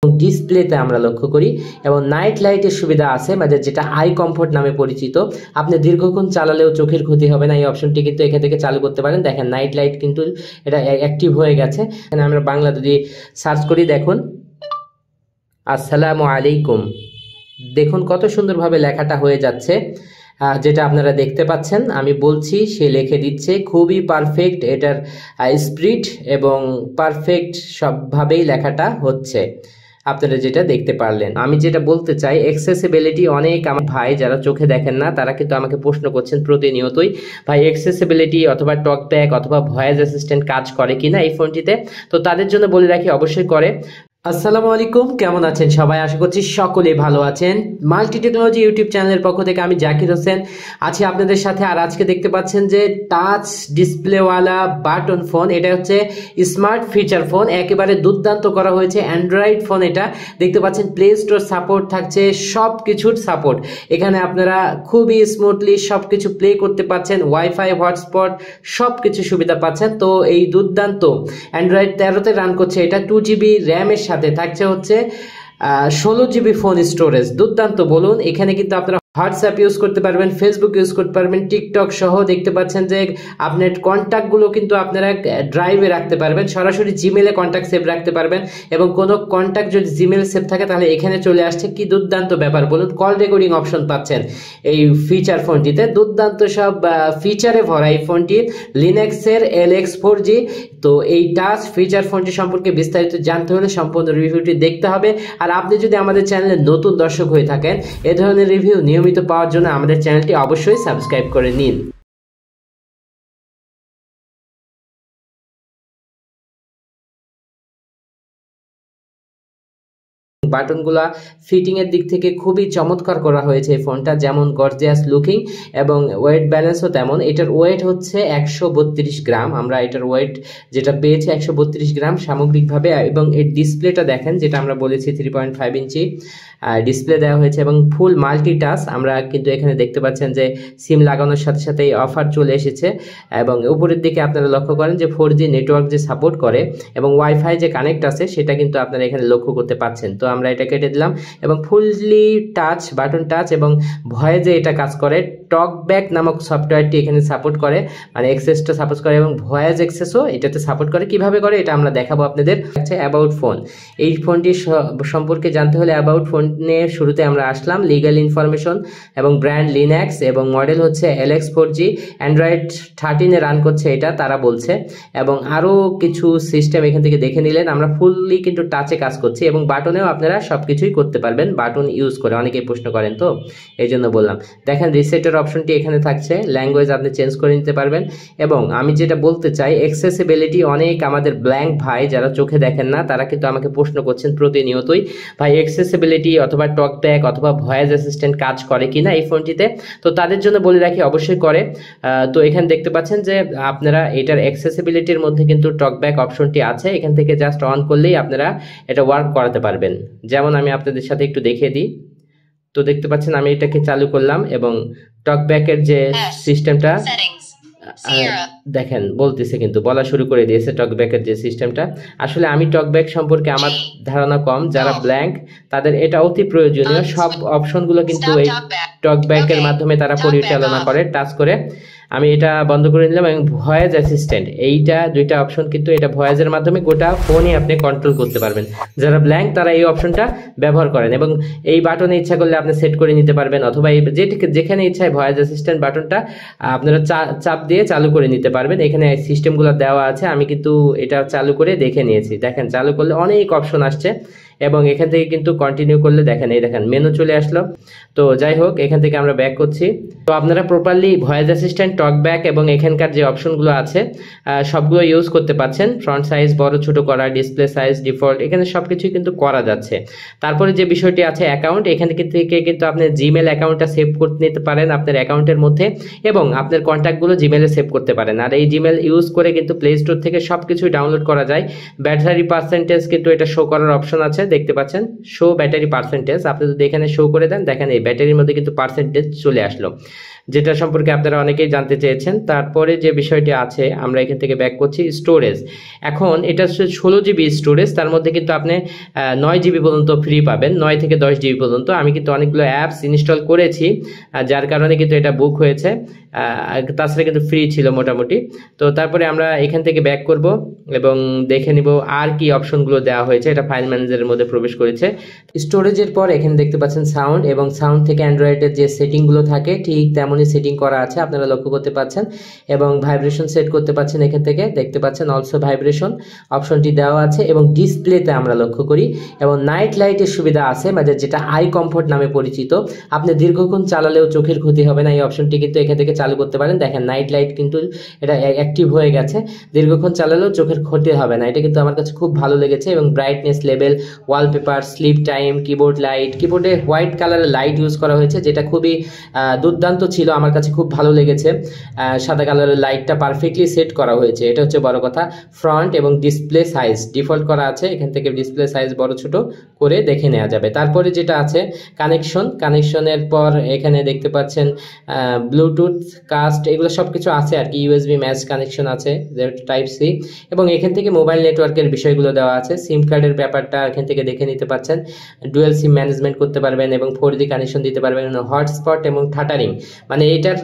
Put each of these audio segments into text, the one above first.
ডিসপ্লেতে আমরা লক্ষ্য করি এবং নাইট লাইটের সুবিধা আছে, মানে যেটা আই কমফোর্ট নামে পরিচিত। আপনি দীর্ঘক্ষণ চালালেও চোখের ক্ষতি হবে না, এই অপশনটি কিন্তু এখান থেকে চালু করতে পারেন। দেখেন নাইট লাইট কিন্তু এটা অ্যাক্টিভ হয়ে গেছে। এখানে আমরা বাংলা যদি সার্চ করি, দেখুন আসসালামু আলাইকুম, দেখুন কত সুন্দরভাবে লেখাটা হয়ে যাচ্ছে, যেটা আপনারা দেখতে পাচ্ছেন। আমি বলছি, সে লিখে দিচ্ছে, খুবই পারফেক্ট এটার স্পিড এবং পারফেক্ট সবভাবেই লেখাটা হচ্ছে। আপনারা যেটা দেখতে পারলেন, আমি যেটা বলতে চাই, অ্যাক্সেসিবিলিটি অনেক আমার ভাই যারা চোখে দেখেন না তারা কিন্তু আমাকে প্রশ্ন করছেন প্রতিনিয়তই, ভাই অ্যাক্সেসিবিলিটি অথবা টকব্যাক অথবা ভয়েস অ্যাসিস্ট্যান্ট কাজ করে কিনা এই ফোনটিতে। তো তাদের জন্য বলে রাখি, অবশ্যই করে। আসসালামু আলাইকুম, কেমন আছেন সবাই? আশা করছি সকলেই ভালো আছেন। মাল্টি টেকনোলজি ইউটিউব চ্যানেলের পক্ষ থেকে আমি জাকির হোসেন আছি আপনাদের সাথে। আর আজকে দেখতে পাচ্ছেন যে টাচ ডিসপ্লেওয়ালা বাটন ফোন, এটা হচ্ছে স্মার্ট ফিচার ফোন, একেবারে দুর্দান্ত করা হয়েছে। অ্যান্ড্রয়েড ফোন এটা দেখতে পাচ্ছেন, প্লে স্টোর সাপোর্ট থাকছে, সব কিছুর সাপোর্ট। এখানে আপনারা খুবই স্মুথলি সব কিছু প্লে করতে পাচ্ছেন, ওয়াইফাই হটস্পট সব কিছু সুবিধা পাচ্ছেন। তো এই দুর্দান্ত অ্যান্ড্রয়েড 13-তে রান করছে এটা, 2GB র্যামের সাথে থাকছে হচ্ছে 16GB ফোন স্টোরেজ। দুর্দান্ত বলুন। এখানে কিন্তু আপনারা হোয়াটসঅ্যাপ ইউজ করতে পারবেন, ফেসবুক ইউজ করতে পারবেন, টিকটক সহ দেখতে পাচ্ছেন যে আপনার কন্ট্যাক্টগুলো কিন্তু আপনারা ড্রাইভে রাখতে পারবেন, সরাসরি জিমেলে কন্ট্যাক্ট সেভ রাখতে পারবেন। এবং কোনো কন্ট্যাক্ট যদি জিমেল সেভ থাকে তাহলে এখানে চলে আসছে। কি দুর্দান্ত ব্যাপার বলুন। কল রেকর্ডিং অপশন পাচ্ছেন এই ফিচার ফোনটিতে, দুর্দান্ত সব ফিচারে ভরা এই ফোনটি, লিনাক্সের LX4G। তো এই টাচ ফিচার ফোনটি সম্পর্কে বিস্তারিত জানতে হলে সম্পূর্ণ রিভিউটি দেখতে হবে। আর আপনি যদি আমাদের চ্যানেলে নতুন দর্শক হয়ে থাকেন, এ ধরনের রিভিউ নিয়মিত পাওয়ার জন্য আমাদের চ্যানেলটি অবশ্যই সাবস্ক্রাইব করে নিন। বাটনগুলা ফিটিং এর দিক থেকে খুবই চমৎকার করা হয়েছে এই ফোনটা, যেমন গর্জিয়াস লুকিং এবং ওয়েট ব্যালেন্সও তেমন। এটার ওয়েট হচ্ছে 132 গ্রাম, আমরা এটার ওয়েট যেটা পেয়েছি 132 গ্রাম সামগ্রিকভাবে। এবং এর ডিসপ্লেটা দেখেন, যেটা আমরা বলেছি 3.5 ইঞ্চি ডিসপ্লে দেওয়া হয়েছে এবং ফুল মাল্টি টাচ। আমরা কিন্তু এখানে দেখতে পাচ্ছেন যে সিম লাগানোর সাথে সাথে এই অফার চলে এসেছে। এবং উপরের দিকে আপনারা লক্ষ্য করেন যে 4G নেটওয়ার্ক যে সাপোর্ট করে এবং ওয়াইফাই যে কানেক্ট আছে সেটা কিন্তু আপনারা এখানে লক্ষ্য করতে পাচ্ছেন। তো আমরা এটা কেটে দিলাম এবং ফুললি টাচ, বাটন টাচ এবং ভয়েসে এটা কাজ করে। টকব্যাক নামক সফটওয়্যারটি এখানে সাপোর্ট করে, মানে এক্সেসটা সাপোর্ট করে এবং ভয়েস এক্সেসও এটাতে সাপোর্ট করে। কিভাবে করে এটা আমরা দেখাবো আপনাদের। অ্যাবাউট ফোন, এই ফোনটি সম্পর্কে জানতে হলে অ্যাবাউট ফোনের শুরুতে আমরা আসলাম, লিগ্যাল ইনফরমেশন এবং ব্র্যান্ড লিনাক্স এবং মডেল হচ্ছে LX4G, অ্যান্ড্রয়েড 13-এ রান করছে এটা তারা বলছে। এবং আরও কিছু সিস্টেম এখান থেকে দেখে নিলেন। আমরা ফুললি কিন্তু টাচে কাজ করছি এবং বাটনেও আপনারা সব কিছুই করতে পারবেন বাটন ইউজ করে। অনেকেই প্রশ্ন করেন, তো এই জন্য বললাম। দেখেন রিসেটের অপশনটি এখানে থাকছে, ল্যাঙ্গুয়েজ আপনি চেঞ্জ করে নিতে পারবেন। এবং আমি যেটা বলতে চাই, অ্যাক্সেসিবিলিটি অনেক আমাদের ব্ল্যাঙ্ক ভাই যারা চোখে দেখেন না তারা কিন্তু আমাকে প্রশ্ন করছেন প্রতিনিয়তই, ভাই অ্যাক্সেসিবিলিটি অথবা টকব্যাক অথবা ভয়েস অ্যাসিস্ট্যান্ট কাজ করে কিনা এই ফোনটিতে। তো তাদের জন্য বলে রাখি, অবশ্যই করে। তো এখানে দেখতে পাচ্ছেন যে আপনারা এটার অ্যাক্সেসিবিলিটির মধ্যে কিন্তু টকব্যাক অপশনটি আছে, এখান থেকে জাস্ট অন করলেই আপনারা এটা ওয়ার্ক করাতে পারবেন। যেমন আমি আপনাদের সাথে একটু দেখিয়ে দিই। তো দেখতে পাচ্ছেন আমি এটাকে চালু করলাম এবং টকব্যাকের যে সিস্টেমটা দেখেন বলতেছে, কিন্তু বলা শুরু করে দিয়েছে টকব্যাকের যে সিস্টেমটা। আসলে আমি টকব্যাক সম্পর্কে আমার ধারণা কম, যারা ব্ল্যাঙ্ক তাদের এটা অতি প্রয়োজনীয়। সব অপশনগুলো কিন্তু এই টকব্যাকের মাধ্যমে তারা পরিচালনা করে টাচ করে। আমি এটা বন্ধ করে নিলাম এবং ভয়েস অ্যাসিস্ট্যান্ট, এইটা দুইটা অপশন কিন্তু এটা ভয়েসের মাধ্যমে গোটা ফোনই আপনি কন্ট্রোল করতে পারবেন। যারা ব্ল্যাঙ্ক তারা এই অপশনটা ব্যবহার করেন এবং এই বাটনে ইচ্ছা করলে আপনি সেট করে নিতে পারবেন, অথবা এই যেখানে ইচ্ছায় ভয়েস অ্যাসিস্ট্যান্ট বাটনটা আপনারা চাপ দিয়ে চালু করে নিতে পারবেন। এখানে সিস্টেমগুলো দেওয়া আছে, আমি কিন্তু এটা চালু করে দেখে নিয়েছি। দেখেন চালু করলে অনেক অপশন আসছে এবং এখান থেকে কিন্তু কন্টিনিউ করলে দেখেন এই দেখেন মেনু চলে আসলো। তো যাই হোক, এখান থেকে আমরা ব্যাক করছি। তো আপনারা প্রপারলি ভয়েস অ্যাসিস্ট্যান্ট, টকব্যাক এবং এখানকার যে অপশনগুলো আছে সবগুলো ইউজ করতে পারছেন। ফ্রন্ট সাইজ বড় ছোট করা, ডিসপ্লে সাইজ ডিফল্ট, এখানে সবকিছুই কিন্তু করা যাচ্ছে। তারপরে যে বিষয়টি আছে অ্যাকাউন্ট, এখান থেকে কিন্তু আপনি জিমেল অ্যাকাউন্টটা সেভ করতে নিতে পারেন আপনার অ্যাকাউন্টের মধ্যে এবং আপনার কন্ট্যাক্টগুলো জিমেলে সেভ করতে পারেন। আর এই জিমেল ইউজ করে কিন্তু প্লে স্টোর থেকে সবকিছু ডাউনলোড করা যায়। ব্যাটারি পার্সেন্টেজ কিন্তু এটা শো করার অপশন আছে, দেখতে পাচ্ছেন শো ব্যাটারি পার্সেন্টেজ, আপনি যদি এখানে শো করে দেন দেখেন এই ব্যাটারির মধ্যে কিন্তু পার্সেন্টেজ চলে আসলো, যেটা সম্পর্কে আপনারা অনেকেই জানতে চেয়েছেন। তারপরে যে বিষয়টি আছে আমরা এখান থেকে ব্যাক করছি স্টোরেজ। এখন এটা হচ্ছে 16 GB স্টোরেজ, তার মধ্যে কিন্তু আপনি 9 GB পর্যন্ত ফ্রি পাবেন, 9 থেকে 10 GB পর্যন্ত। আমি কিন্তু অনেকগুলো অ্যাপস ইনস্টল করেছি যার কারণে কিন্তু এটা বুক হয়েছে, তাছাড়া কিন্তু ফ্রি ছিল মোটামুটি। তো তারপরে আমরা এখান থেকে ব্যাক করব এবং দেখে নিব আর কি অপশনগুলো দেওয়া হয়েছে। এটা ফাইল ম্যানেজারের মধ্যে প্রবেশ করেছে। স্টোরেজের পর এখানে দেখতে পাচ্ছেন সাউন্ড, এবং সাউন্ড থেকে অ্যান্ড্রয়েডের যে সেটিংগুলো থাকে ঠিক তেমনই সেটিং করা আছে, আপনারা লক্ষ্য করতে পাচ্ছেন। এবং ভাইব্রেশন সেট করতে পাচ্ছেন, এখান থেকে দেখতে পাচ্ছেন অলসো ভাইব্রেশন অপশনটি দেওয়া আছে। এবং ডিসপ্লেতে আমরা লক্ষ্য করি এবং নাইট লাইটের সুবিধা আছে, মানে যেটা আই কমফোর্ট নামে পরিচিত। আপনি দীর্ঘক্ষণ চালালেও চোখের ক্ষতি হবে না, এই অপশনটি কিন্তু এখান থেকে চালু করতে পারেন। দেখেন নাইট লাইট কিন্তু এটা অ্যাক্টিভ হয়ে গেছে, দীর্ঘক্ষণ চালালেও চোখের ক্ষতি হবে না, এটা কিন্তু আমার কাছে খুব ভালো লেগেছে। এবং brightness level, wallpaper, sleep time, keyboard light, কিবোর্ডে হোয়াইট কালারের লাইট ইউজ করা হয়েছে, যেটা খুবই দুর্দান্ত ছিল, আমার কাছে খুব ভালো লেগেছে। সাদা কালারের লাইটটা পারফেক্টলি সেট করা হয়েছে, এটা হচ্ছে বড় কথা। ফ্রন্ট এবং ডিসপ্লে সাইজ ডিফল্ট করা আছে, এখান থেকে ডিসপ্লে সাইজ বড় ছোট করে দেখে নেওয়া যাবে। তারপরে যেটা আছে কানেকশনের পর এখানে দেখতে পাচ্ছেন ব্লুটুথ, কাস্ট, এগুলো সব কিছু আছে আর কি। ইউএসবি ম্যাচ কানেকশন আছে, টাইপ সি, এবং এখান থেকে মোবাইল নেটওয়ার্কের বিষয়গুলো দেওয়া আছে। সিম কার্ডের ব্যাপারটা এখান থেকে দেখে নিতে পাচ্ছেন, ডুয়েল সিম ম্যানেজমেন্ট করতে পারবেন এবং 4G কানেকশন দিতে পারবেন। হটস্পট এবং থাটারিং, মানে এটার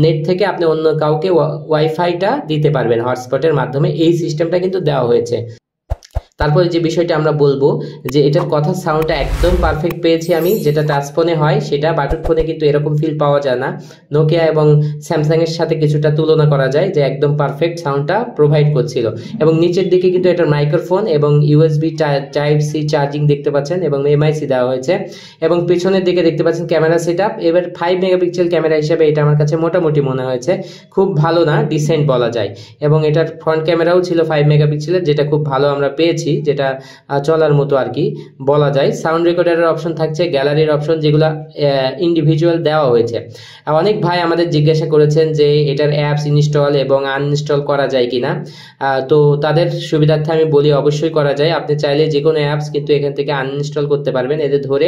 নেট থেকে আপনি অন্য কাউকে ওয়াইফাইটা দিতে পারবেন হটস্পটের মাধ্যমে, এই সিস্টেমটা কিন্তু দেওয়া হয়েছে। তারপরে যে বিষয়টা আমরা বলবো যে এটার কথা সাউন্ডটা একদম পারফেক্ট পেয়েছি আমি, যেটা টাচ ফোনে হয় সেটা বাটন ফোনে কিন্তু এরকম ফিল পাওয়া যায় না। নোকিয়া এবং স্যামসাং এর সাথে কিছুটা তুলনা করা যায় যে একদম পারফেক্ট সাউন্ডটা প্রোভাইড করছিল। এবং নিচের দিকে কিন্তু এটার মাইক্রোফোন এবং ইউএসবি টাইপ সি চার্জিং দেখতে পাচ্ছেন এবং এমআইসি দেওয়া হয়েছে। এবং পিছনের দিকে দেখতে পাচ্ছেন ক্যামেরা সেটআপ। এবার 5 মেগাপিক্সেল ক্যামেরা হিসেবে এটা আমার কাছে মোটামুটি মনে হয়েছে, খুব ভালো না, ডিসেন্ট বলা যায়। এবং এটার ফ্রন্ট ক্যামেরাও ছিল 5 মেগাপিক্সেলের, যেটা খুব ভালো আমরা পেয়েছি, যেটা চলার মতো আর কি বলা যায়। সাউন্ড রেকর্ডারের অপশন থাকছে, গ্যালারির অপশন যেগুলো ইন্ডিভিজুয়াল দেওয়া হয়েছে। অনেক ভাই আমাদের জিজ্ঞাসা করেছেন যে এটার অ্যাপস ইনস্টল এবং আনইনস্টল করা যায় কিনা, তো তাদের সুবিধার্থে আমি বলি অবশ্যই করা যায়। আপনি চাইলে যে কোনো অ্যাপস কিন্তু এখান থেকে আনইনস্টল করতে পারবেন, এদের ধরে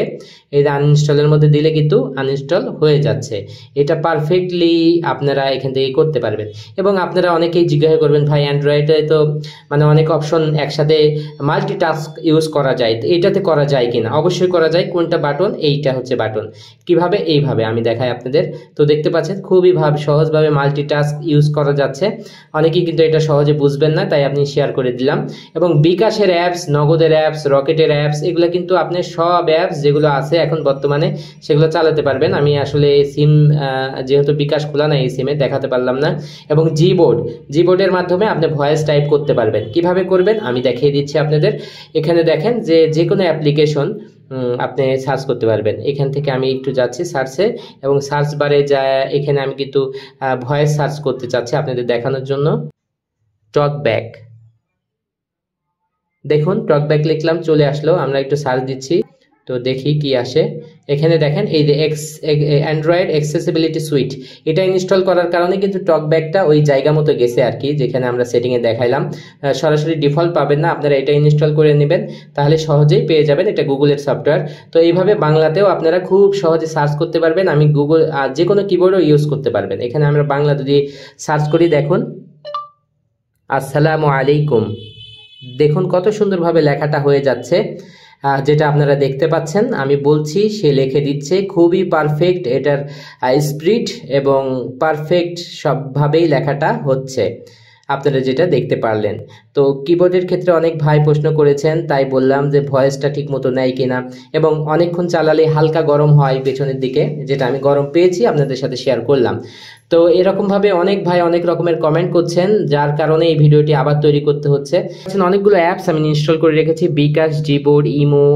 এই আনইনস্টলের মধ্যে দিলে কিন্তু আনইনস্টল হয়ে যাচ্ছে। এটা পারফেক্টলি আপনারা এখান থেকে করতে পারবেন। এবং আপনারা অনেকেই জিজ্ঞাসা করবেন ভাই অ্যান্ড্রয়েডে তো মানে অনেক অপশন একসাথে মাল্টিটাস্ক ইউজ করা যায়, তো এটাতে করা যায় কিনা? অবশ্যই করা যায়। কোনটা বাটন? এইটা হচ্ছে বাটন। কিভাবে? এইভাবে আমি দেখাই আপনাদের। তো দেখতে পাচ্ছেন খুবই সহজভাবে মাল্টিটাস্ক ইউজ করা যাচ্ছে। অনেকেই কিন্তু এটা সহজে বুঝবেন না, তাই আপনি শেয়ার করে দিলাম। এবং বিকাশের অ্যাপস, নগদের অ্যাপস, রকেটের অ্যাপস, এগুলো কিন্তু আপনি সব অ্যাপস যেগুলো আছে এখন বর্তমানে সেগুলো চালাতে পারবেন। আমি আসলে সিম যেহেতু বিকাশ খোলা নাই এই সিমে দেখাতে পারলাম না। এবং জিবোর্ডের মাধ্যমে আপনি ভয়েস টাইপ করতে পারবেন। কিভাবে করবেন আমি দেখিয়ে দিচ্ছি আপনাদের। এখানে দেখেন যে কোনো অ্যাপ্লিকেশন আপনি সার্চ করতে পারবেন। এখান থেকে আমি একটু যাচ্ছি সার্চে, এবং সার্চ বারে যা এখানে আমি কিন্তু ভয়েস সার্চ করতে চাচ্ছি আপনাদের দেখানোর জন্য। টকব্যাক, দেখুন টকব্যাক লিখলাম, চলে আসলো। আমরা একটু সার্চ দিচ্ছি, তো দেখি কি আসে। এখানে দেখেন এই যে অ্যান্ড্রয়েড অ্যাক্সেসিবিলিটি সুইট, এটা ইনস্টল করার কারণে কিন্তু টকব্যাকটা ওই জায়গা মতো গেছে আর কি, যেখানে আমরা সেটিংয়ে দেখাইলাম। সরাসরি ডিফল্ট পাবেন না, আপনারা এটা ইনস্টল করে নেবেন, তাহলে সহজেই পেয়ে যাবেন। এটা গুগলের সফটওয়্যার। তো এইভাবে বাংলাতেও আপনারা খুব সহজে সার্চ করতে পারবেন। আমি গুগল যে কোনো কিবোর্ডও ইউজ করতে পারবেন। এখানে আমরা বাংলা যদি সার্চ করি, দেখুন আসসালামু আলাইকুম, দেখুন কত সুন্দরভাবে লেখাটা হয়ে যাচ্ছে, যেটা আপনারা দেখতে পাচ্ছেন। আমি বলছি, সে লিখে দিচ্ছে, খুবই পারফেক্ট এটার স্পিড এবং পারফেক্ট সবভাবেই লেখাটা হচ্ছে, আপনারা যেটা দেখতে পারলেন। তো কিবোর্ডের ক্ষেত্রে অনেক ভাই প্রশ্ন করেছেন, তাই বললাম যে ভয়েসটা ঠিক মতো নেয় কিনা, এবং অনেকক্ষণ চালালে হালকা গরম হয় পেছনের দিকে, যেটা আমি গরম পেয়েছি আপনাদের সাথে শেয়ার করলাম। তো এরকমভাবে অনেক ভাই অনেক রকমের কমেন্ট করছেন, যার কারণে এই ভিডিওটি আবার তৈরি করতে হচ্ছে। অনেকগুলো অ্যাপস আমি ইনস্টল করে রেখেছি, বিকাশ, জিবোর্ড, ইমো,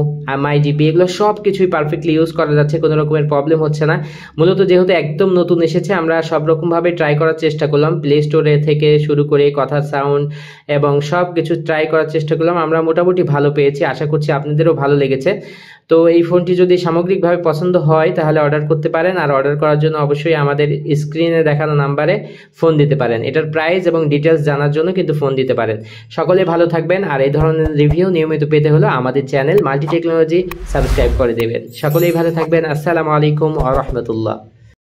মাইজিপি, এগুলো সব কিছুই পারফেক্টলি ইউজ করা যাচ্ছে, কোনো রকমের প্রবলেম হচ্ছে না। মূলত যেহেতু একদম নতুন এসেছে, আমরা সব রকমভাবে ট্রাই করার চেষ্টা করলাম, প্লে স্টোরে থেকে শুরু করে কথা, সাউন্ড এবং সব কিছু ট্রাই করার চেষ্টা করলাম। আমরা মোটামুটি ভালো পেয়েছি, আশা করছি আপনাদেরও ভালো লেগেছে। তো এই ফোনটি যদি সামগ্রিকভাবে পছন্দ হয় তাহলে অর্ডার করতে পারেন, আর অর্ডার করার জন্য অবশ্যই আমাদের স্ক্রিনে দেখানো নাম্বারে ফোন দিতে পারেন। এটার প্রাইস এবং ডিটেলস জানার জন্য কিন্তু ফোন দিতে পারেন। সকলে ভালো থাকবেন, আর এই ধরনের রিভিউ নিয়মিত পেতে হলে আমাদের চ্যানেল মাল্টি টেকনোলজি সাবস্ক্রাইব করে দেবেন। সকলেই ভালো থাকবেন। আসসালামু আলাইকুম ওয়া রাহমাতুল্লাহ।